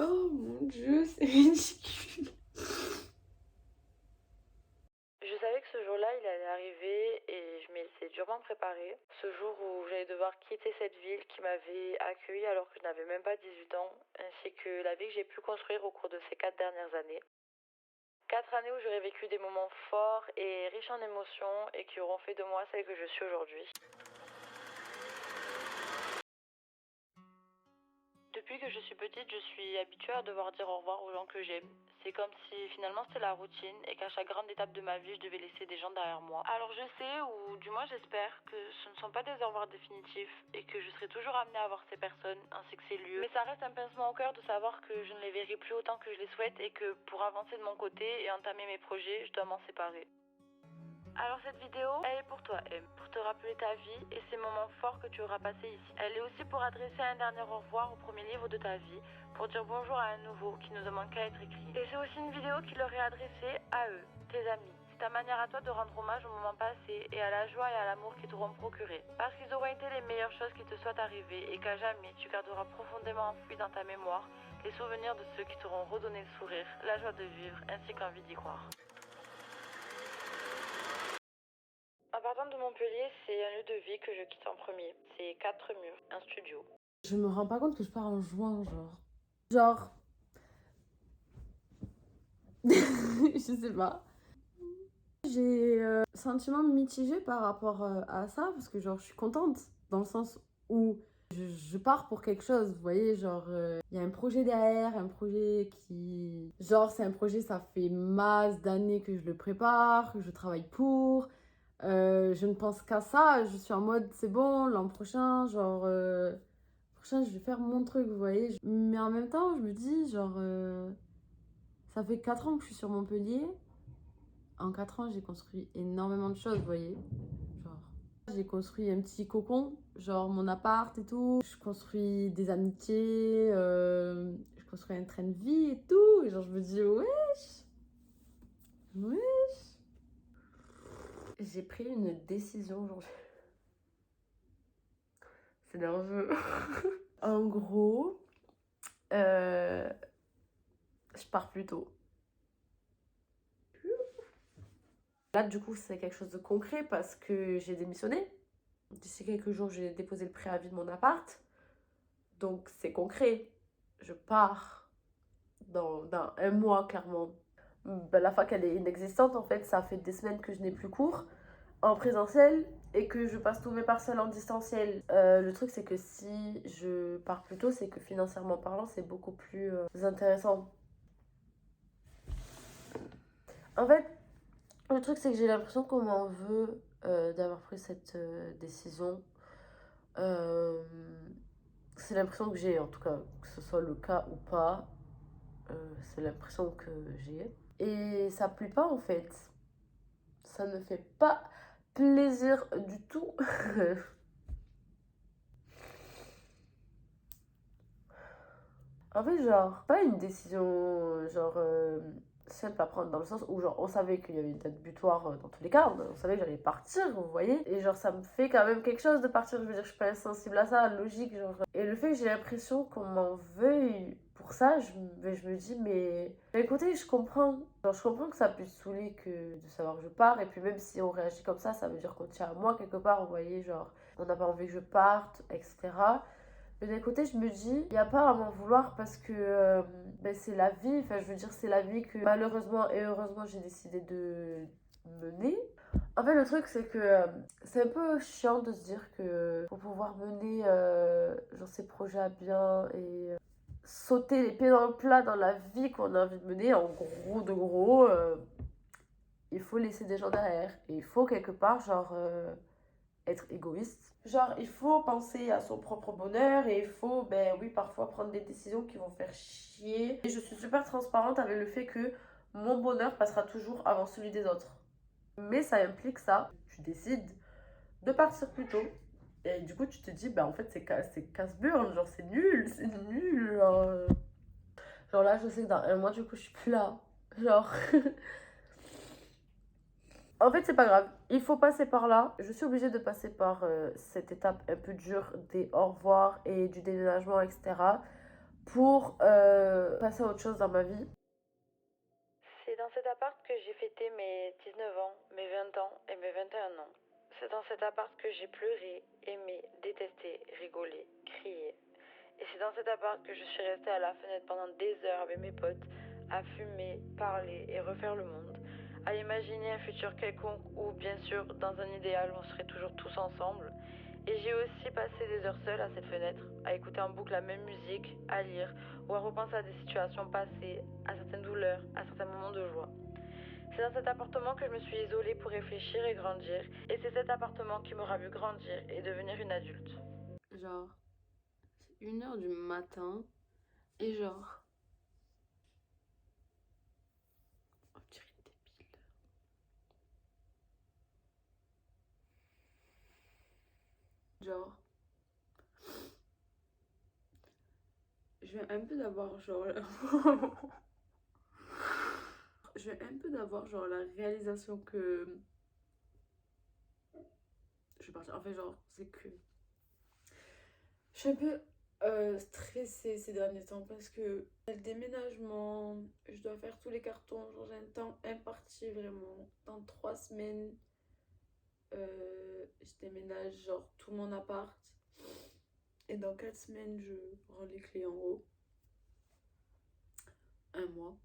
Oh mon Dieu, c'est ridicule. Je savais que ce jour-là, il allait arriver et je m'y étais durement préparée. Ce jour où j'allais devoir quitter cette ville qui m'avait accueillie alors que je n'avais même pas 18 ans, ainsi que la vie que j'ai pu construire au cours de ces 4 dernières années. 4 années où j'aurais vécu des moments forts et riches en émotions et qui auront fait de moi celle que je suis aujourd'hui. Depuis que je suis petite, je suis habituée à devoir dire au revoir aux gens que j'aime. C'est comme si finalement c'était la routine et qu'à chaque grande étape de ma vie, je devais laisser des gens derrière moi. Alors je sais, ou du moins j'espère, que ce ne sont pas des au revoir définitifs et que je serai toujours amenée à voir ces personnes ainsi que ces lieux. Mais ça reste un pincement au cœur de savoir que je ne les verrai plus autant que je les souhaite et que pour avancer de mon côté et entamer mes projets, je dois m'en séparer. Alors cette vidéo, elle est pour toi, M, pour te rappeler ta vie et ces moments forts que tu auras passés ici. Elle est aussi pour adresser un dernier au revoir au premier livre de ta vie, pour dire bonjour à un nouveau qui ne demande qu'à être écrit. Et c'est aussi une vidéo qui leur est adressée à eux, tes amis. C'est ta manière à toi de rendre hommage au moment passé et à la joie et à l'amour qu'ils t'auront procuré. Parce qu'ils auront été les meilleures choses qui te soient arrivées et qu'à jamais tu garderas profondément enfoui dans ta mémoire les souvenirs de ceux qui t'auront redonné le sourire, la joie de vivre ainsi qu'envie d'y croire. En partant de Montpellier, c'est un lieu de vie que je quitte en premier. C'est 4 murs, un studio. Je me rends pas compte que je pars en juin, genre. Genre. Je sais pas. J'ai sentiment mitigé par rapport à ça parce que genre je suis contente dans le sens où je pars pour quelque chose, vous voyez, genre il y a un projet derrière, un projet qui genre c'est un projet, ça fait masse d'années que je le prépare, que je travaille pour. Je ne pense qu'à ça, je suis en mode c'est bon, l'an prochain, genre prochain je vais faire mon truc, vous voyez. Mais en même temps, je me dis genre ça fait 4 ans que je suis sur Montpellier. En 4 ans, j'ai construit énormément de choses, vous voyez. Genre, j'ai construit un petit cocon, genre mon appart et tout. Je construis des amitiés, je construis un train de vie et tout. Et genre, je me dis, wesh, wesh. J'ai pris une décision aujourd'hui. C'est nerveux. En gros, je pars plus tôt. Là, du coup, c'est quelque chose de concret parce que j'ai démissionné. D'ici quelques jours, j'ai déposé le préavis de mon appart. Donc, c'est concret. Je pars dans un mois, clairement. Ben, la fac, elle est inexistante, en fait. Ça fait des semaines que je n'ai plus cours en présentiel et que je passe tous mes partiels en distanciel. Le truc, c'est que si je pars plus tôt, c'est que financièrement parlant, c'est beaucoup plus intéressant. En fait, le truc, c'est que j'ai l'impression qu'on m'en veut d'avoir pris cette décision. Euh, c'est l'impression que j'ai, en tout cas, que ce soit le cas ou pas. C'est l'impression que j'ai. Et ça plaît pas en fait. Ça ne fait pas plaisir du tout. En fait, genre, pas une décision genre simple à prendre dans le sens où genre on savait qu'il y avait une date butoir dans tous les cas, on savait que j'allais partir, vous voyez. Et genre ça me fait quand même quelque chose de partir, je veux dire, je suis pas insensible à ça, logique, genre. Et le fait que j'ai l'impression qu'on m'en veuille pour ça, je me dis mais écoutez, je comprends. Genre je comprends que ça puisse saouler que de savoir que je pars et puis même si on réagit comme ça veut dire qu'on tient à moi quelque part, vous voyez, genre on n'a pas envie que je parte, etc. Mais d'un côté, je me dis, il n'y a pas à m'en vouloir parce que ben, c'est la vie. Enfin, je veux dire, c'est la vie que malheureusement et heureusement, j'ai décidé de mener. En fait, le truc, c'est que c'est un peu chiant de se dire que pour pouvoir mener genre, ces projets à bien et sauter les pieds dans le plat dans la vie qu'on a envie de mener, en gros de gros, il faut laisser des gens derrière. Et il faut quelque part, genre, être égoïste. Genre, il faut penser à son propre bonheur et il faut, ben oui, parfois prendre des décisions qui vont faire chier. Et je suis super transparente avec le fait que mon bonheur passera toujours avant celui des autres. Mais ça implique ça. Tu décides de partir plus tôt. Et du coup, tu te dis, bah en fait, c'est casse-burne, genre c'est nul, c'est nul. Genre là, je sais que dans un mois, du coup, je suis plus là. Genre, en fait, c'est pas grave. Il faut passer par là. Je suis obligée de passer par cette étape un peu dure des au revoir et du déménagement, etc. pour passer à autre chose dans ma vie. C'est dans cet appart que j'ai fêté mes 19 ans, mes 20 ans et mes 21 ans. C'est dans cet appart que j'ai pleuré, aimé, détesté, rigolé, crié. Et c'est dans cet appart que je suis restée à la fenêtre pendant des heures avec mes potes, à fumer, parler et refaire le monde, à imaginer un futur quelconque où, bien sûr, dans un idéal, on serait toujours tous ensemble. Et j'ai aussi passé des heures seules à cette fenêtre, à écouter en boucle la même musique, à lire ou à repenser à des situations passées, à certaines douleurs, à certains moments de joie. C'est dans cet appartement que je me suis isolée pour réfléchir et grandir, et c'est cet appartement qui m'aura vu grandir et devenir une adulte. Genre, c'est 1h du matin et genre, on dirait une débile. Genre, je viens un peu d'avoir genre je viens un peu d'avoir genre la réalisation que je vais partir. En fait, genre, c'est que je suis un peu stressée ces derniers temps parce que le déménagement, je dois faire tous les cartons. Genre, j'ai un temps imparti vraiment. Dans 3 semaines, je déménage genre tout mon appart. Et dans 4 semaines, je rends les clés en haut. Un mois.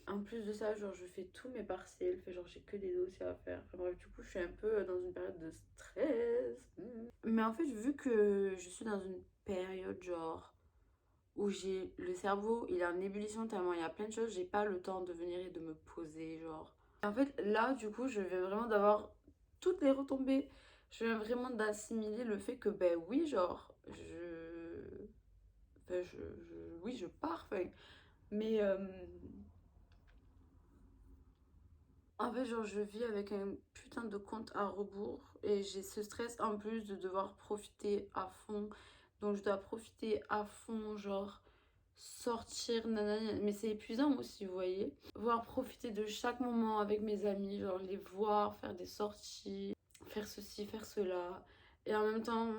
En plus de ça, genre, je fais tous mes partiels. Fait genre, j'ai que des dossiers à faire. Enfin, bref, du coup, je suis un peu dans une période de stress. Mais en fait, vu que je suis dans une période, genre, où j'ai le cerveau, il est en ébullition tellement il y a plein de choses, j'ai pas le temps de venir et de me poser, genre. En fait, là, du coup, je viens vraiment d'avoir toutes les retombées. Je viens vraiment d'assimiler le fait que, ben oui, genre, oui, je pars, enfin, mais en fait, genre, je vis avec un putain de compte à rebours et j'ai ce stress en plus de devoir profiter à fond. Donc, je dois profiter à fond, genre, sortir, nanana. Mais c'est épuisant aussi, vous voyez. Voir profiter de chaque moment avec mes amis, genre, les voir, faire des sorties, faire ceci, faire cela. Et en même temps,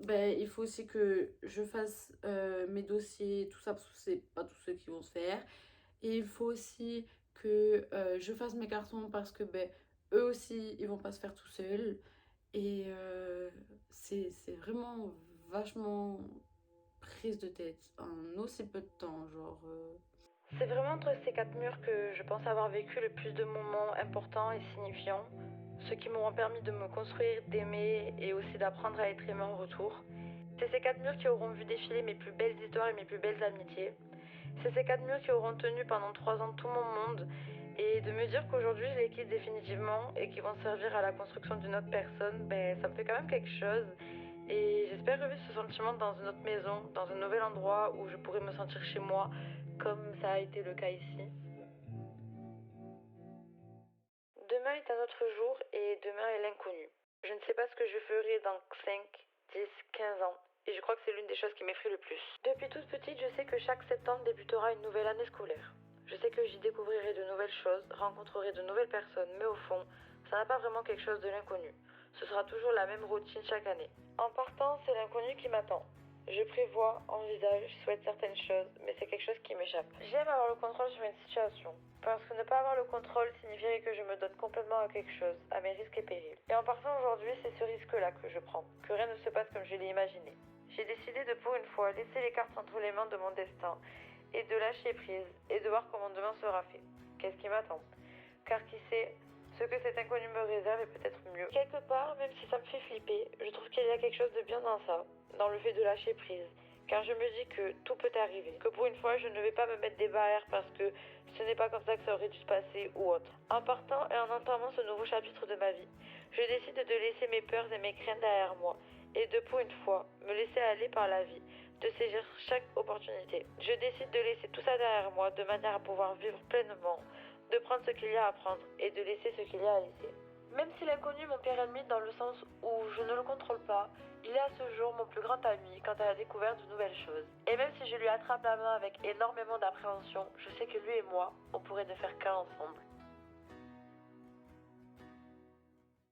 ben, il faut aussi que je fasse mes dossiers, tout ça, parce que c'est pas tous ceux qui vont se faire. Et il faut aussi que je fasse mes cartons parce que ben, eux aussi, ils vont pas se faire tout seuls. Et c'est vraiment vachement prise de tête en aussi peu de temps, genre. C'est vraiment entre ces quatre murs que je pense avoir vécu le plus de moments importants et signifiants, ceux qui m'auront permis de me construire, d'aimer et aussi d'apprendre à être aimé en retour. C'est ces quatre murs qui auront vu défiler mes plus belles histoires et mes plus belles amitiés. C'est ces quatre murs qui auront tenu pendant 3 ans tout mon monde. Et de me dire qu'aujourd'hui je les quitte définitivement et qu'ils vont servir à la construction d'une autre personne, ben ça me fait quand même quelque chose. Et j'espère revivre ce sentiment dans une autre maison, dans un nouvel endroit où je pourrais me sentir chez moi, comme ça a été le cas ici. Demain est un autre jour et demain est l'inconnu. Je ne sais pas ce que je ferai dans 5, 10, 15 ans. Et je crois que c'est l'une des choses qui m'effraie le plus. Depuis toute petite, je sais que chaque septembre débutera une nouvelle année scolaire. Je sais que j'y découvrirai de nouvelles choses, rencontrerai de nouvelles personnes, mais au fond, ça n'a pas vraiment quelque chose de l'inconnu. Ce sera toujours la même routine chaque année. En partant, c'est l'inconnu qui m'attend. Je prévois, envisage, souhaite certaines choses, mais c'est quelque chose qui m'échappe. J'aime avoir le contrôle sur une situation, parce que ne pas avoir le contrôle signifierait que je me donne complètement à quelque chose, à mes risques et périls. Et en partant aujourd'hui, c'est ce risque-là que je prends, que rien ne se passe comme je l'ai imaginé. J'ai décidé de pour une fois laisser les cartes entre les mains de mon destin, et de lâcher prise, et de voir comment demain sera fait. Qu'est-ce qui m'attend? Car qui sait, ce que cet inconnu me réserve est peut-être mieux. Quelque part, même si ça me fait flipper, je trouve qu'il y a quelque chose de bien dans ça, dans le fait de lâcher prise. Car je me dis que tout peut arriver, que pour une fois je ne vais pas me mettre des barrières parce que ce n'est pas comme ça que ça aurait dû se passer ou autre. En partant et en entamant ce nouveau chapitre de ma vie, je décide de laisser mes peurs et mes craintes derrière moi et de pour une fois me laisser aller par la vie, de saisir chaque opportunité. Je décide de laisser tout ça derrière moi de manière à pouvoir vivre pleinement, de prendre ce qu'il y a à prendre et de laisser ce qu'il y a à laisser. Même si l'inconnu est mon pire ennemi dans le sens où je ne le contrôle pas, il est à ce jour mon plus grand ami quant à la découverte de nouvelles choses. Et même si je lui attrape la main avec énormément d'appréhension, je sais que lui et moi, on pourrait ne faire qu'un ensemble.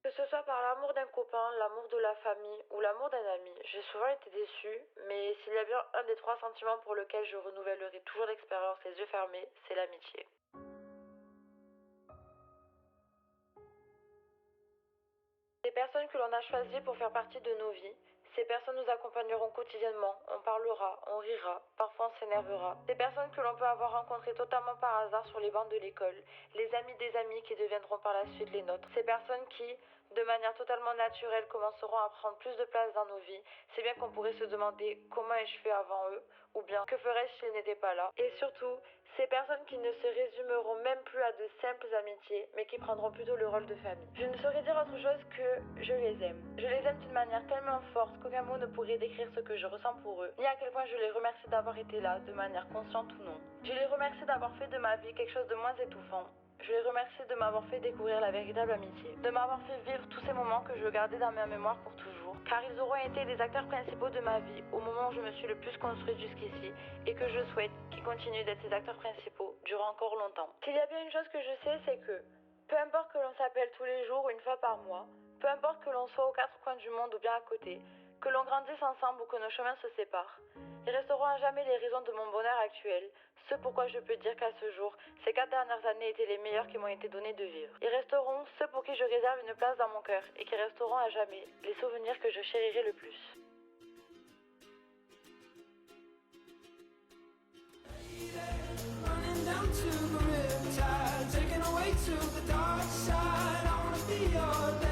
Que ce soit par l'amour d'un copain, l'amour de la famille ou l'amour d'un ami, j'ai souvent été déçue, mais s'il y a bien un des 3 sentiments pour lequel je renouvellerai toujours l'expérience les yeux fermés, c'est l'amitié. Les personnes que l'on a choisies pour faire partie de nos vies, ces personnes nous accompagneront quotidiennement, on parlera, on rira, parfois on s'énervera. Ces personnes que l'on peut avoir rencontrées totalement par hasard sur les bancs de l'école, les amis des amis qui deviendront par la suite les nôtres. Ces personnes qui, de manière totalement naturelle, commenceront à prendre plus de place dans nos vies. C'est bien qu'on pourrait se demander comment ai-je fait avant eux, ou bien que ferais-je s'ils n'étaient pas là. Et surtout, ces personnes qui ne se résumeront même plus à de simples amitiés, mais qui prendront plutôt le rôle de famille. Je ne saurais dire autre chose que je les aime. Je les aime d'une manière tellement forte qu'aucun mot ne pourrait décrire ce que je ressens pour eux, ni à quel point je les remercie d'avoir été là, de manière consciente ou non. Je les remercie d'avoir fait de ma vie quelque chose de moins étouffant. Je les remercie de m'avoir fait découvrir la véritable amitié, de m'avoir fait vivre tous ces moments que je gardais dans ma mémoire pour toujours, car ils auront été les acteurs principaux de ma vie au moment où je me suis le plus construite jusqu'ici, et que je souhaite qu'ils continuent d'être ces acteurs principaux durant encore longtemps. S'il y a bien une chose que je sais, c'est que, peu importe que l'on s'appelle tous les jours ou une fois par mois, peu importe que l'on soit aux 4 coins du monde ou bien à côté, que l'on grandisse ensemble ou que nos chemins se séparent, ils resteront à jamais les raisons de mon bonheur actuel, ce pourquoi je peux dire qu'à ce jour, ces 4 dernières années étaient les meilleures qui m'ont été données de vivre. Ils resteront ceux pour qui je réserve une place dans mon cœur et qui resteront à jamais les souvenirs que je chérirai le plus. Running down to the riptide, taken away to the dark side. I wanna be your